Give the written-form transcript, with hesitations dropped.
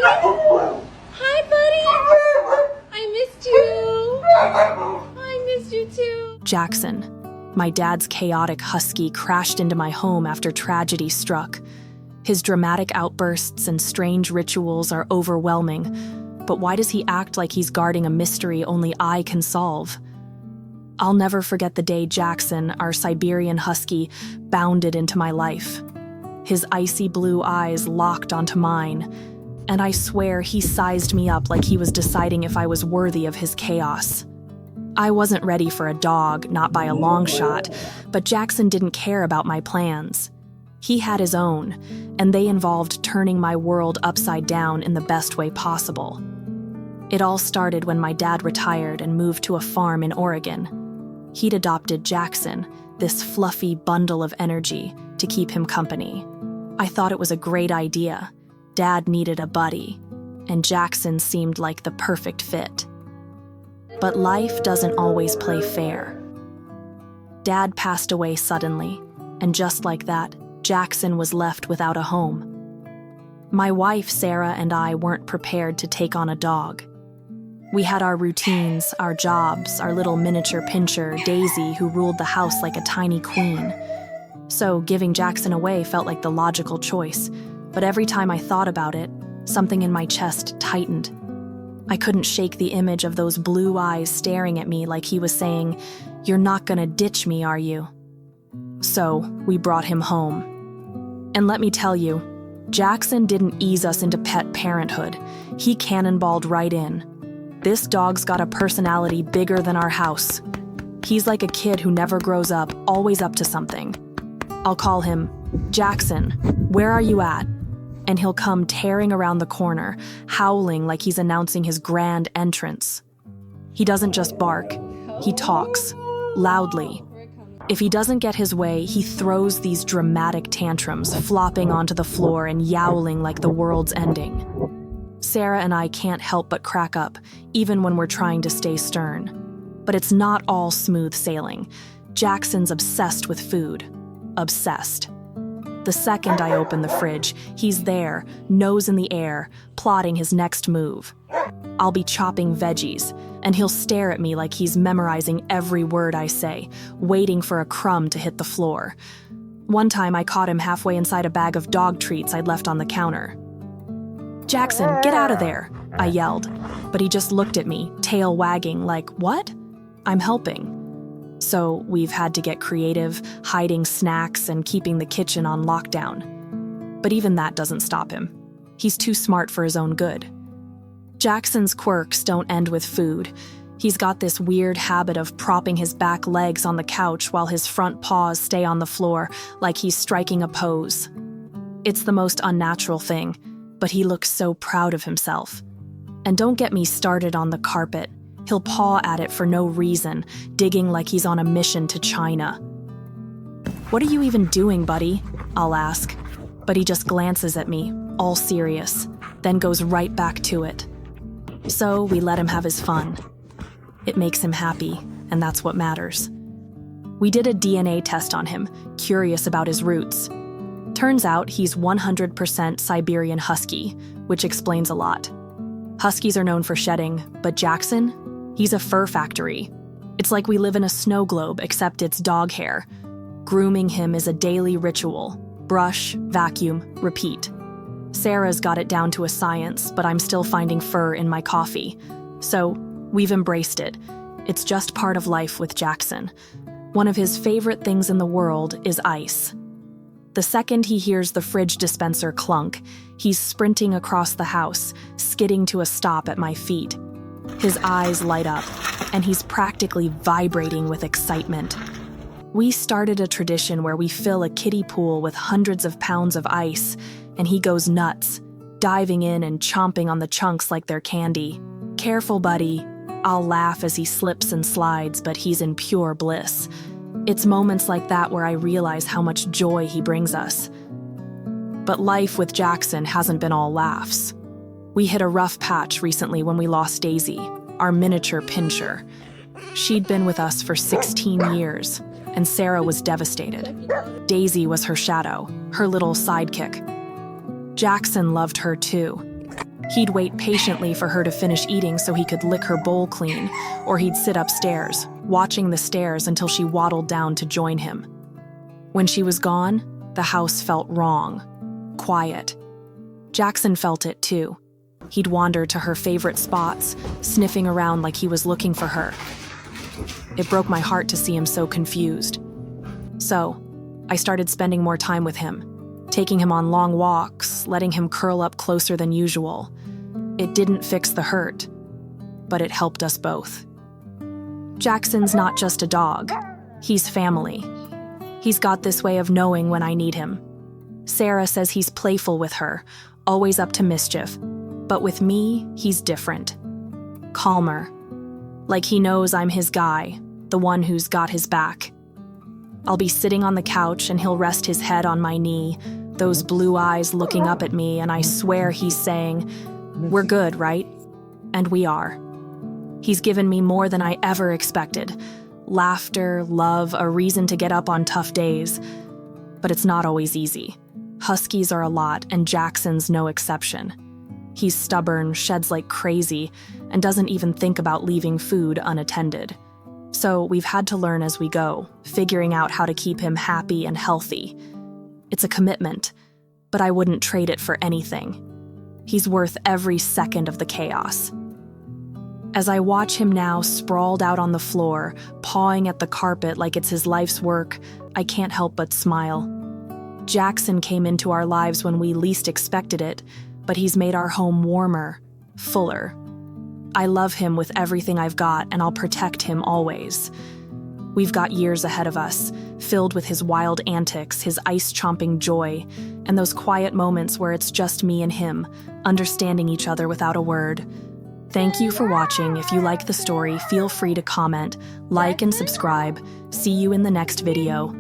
buddy. Hi, buddy. I missed you. I missed you too. Jackson, my dad's chaotic husky, crashed into my home after tragedy struck. His dramatic outbursts and strange rituals are overwhelming, but why does he act like he's guarding a mystery only I can solve? I'll never forget the day Jackson, our Siberian Husky, bounded into my life. His icy blue eyes locked onto mine, and I swear he sized me up like he was deciding if I was worthy of his chaos. I wasn't ready for a dog, not by a long shot, but Jackson didn't care about my plans. He had his own, and they involved turning my world upside down in the best way possible. It all started when my dad retired and moved to a farm in Oregon. He'd adopted Jackson, this fluffy bundle of energy, to keep him company. I thought it was a great idea. Dad needed a buddy, and Jackson seemed like the perfect fit. But life doesn't always play fair. Dad passed away suddenly, and just like that, Jackson was left without a home. My wife, Sarah, and I weren't prepared to take on a dog. We had our routines, our jobs, our little miniature pinscher, Daisy, who ruled the house like a tiny queen. So giving Jackson away felt like the logical choice, but every time I thought about it, something in my chest tightened. I couldn't shake the image of those blue eyes staring at me like he was saying, "You're not gonna ditch me, are you?" So we brought him home. And let me tell you, Jackson didn't ease us into pet parenthood. He cannonballed right in. This dog's got a personality bigger than our house. He's like a kid who never grows up, always up to something. I'll call him, "Jackson, where are you at?" And he'll come tearing around the corner, howling like he's announcing his grand entrance. He doesn't just bark, he talks, loudly. If he doesn't get his way, he throws these dramatic tantrums, flopping onto the floor and yowling like the world's ending. Sarah and I can't help but crack up, even when we're trying to stay stern. But it's not all smooth sailing. Jackson's obsessed with food. Obsessed. The second I open the fridge, he's there, nose in the air, plotting his next move. I'll be chopping veggies, and he'll stare at me like he's memorizing every word I say, waiting for a crumb to hit the floor. One time I caught him halfway inside a bag of dog treats I'd left on the counter. "Jackson, get out of there," I yelled, but he just looked at me, tail wagging like, "What?" "I'm helping." So we've had to get creative, hiding snacks and keeping the kitchen on lockdown. But even that doesn't stop him. He's too smart for his own good. Jackson's quirks don't end with food. He's got this weird habit of propping his back legs on the couch while his front paws stay on the floor, like he's striking a pose. It's the most unnatural thing, but he looks so proud of himself. And don't get me started on the carpet. He'll paw at it for no reason, digging like he's on a mission to China. "What are you even doing, buddy?" I'll ask, but he just glances at me, all serious, then goes right back to it. So we let him have his fun. It makes him happy, and that's what matters. We did a DNA test on him, curious about his roots. Turns out he's 100% Siberian Husky, which explains a lot. Huskies are known for shedding, but Jackson? He's a fur factory. It's like we live in a snow globe, except it's dog hair. Grooming him is a daily ritual. Brush, vacuum, repeat. Sarah's got it down to a science, but I'm still finding fur in my coffee. So we've embraced it. It's just part of life with Jackson. One of his favorite things in the world is ice. The second he hears the fridge dispenser clunk, he's sprinting across the house, skidding to a stop at my feet. His eyes light up, and he's practically vibrating with excitement. We started a tradition where we fill a kiddie pool with hundreds of pounds of ice, and he goes nuts, diving in and chomping on the chunks like they're candy. "Careful, buddy." I'll laugh as he slips and slides, but he's in pure bliss. It's moments like that where I realize how much joy he brings us. But life with Jackson hasn't been all laughs. We hit a rough patch recently when we lost Daisy, our miniature pinscher. She'd been with us for 16 years, and Sarah was devastated. Daisy was her shadow, her little sidekick. Jackson loved her too, He'd wait patiently for her to finish eating so he could lick her bowl clean, or he'd sit upstairs, watching the stairs until she waddled down to join him. When she was gone, the house felt wrong, quiet. Jackson felt it too. He'd wander to her favorite spots, sniffing around like he was looking for her. It broke my heart to see him so confused. So, I started spending more time with him, taking him on long walks, letting him curl up closer than usual. It didn't fix the hurt, but it helped us both. Jackson's not just a dog. He's family. He's got this way of knowing when I need him. Sarah says he's playful with her, always up to mischief. But with me, he's different. Calmer. Like he knows I'm his guy, the one who's got his back. I'll be sitting on the couch and he'll rest his head on my knee, those blue eyes looking up at me, and I swear he's saying, "We're good, right?" And we are. He's given me more than I ever expected. Laughter, love, a reason to get up on tough days. But it's not always easy. Huskies are a lot, and Jackson's no exception. He's stubborn, sheds like crazy, and doesn't even think about leaving food unattended. So we've had to learn as we go, figuring out how to keep him happy and healthy. It's a commitment, but I wouldn't trade it for anything. He's worth every second of the chaos. As I watch him now sprawled out on the floor, pawing at the carpet like it's his life's work, I can't help but smile. Jackson came into our lives when we least expected it, but he's made our home warmer, fuller. I love him with everything I've got, and I'll protect him always. We've got years ahead of us, filled with his wild antics, his ice-chomping joy, and those quiet moments where it's just me and him, understanding each other without a word. Thank you for watching. If you like the story, feel free to comment, like, and subscribe. See you in the next video.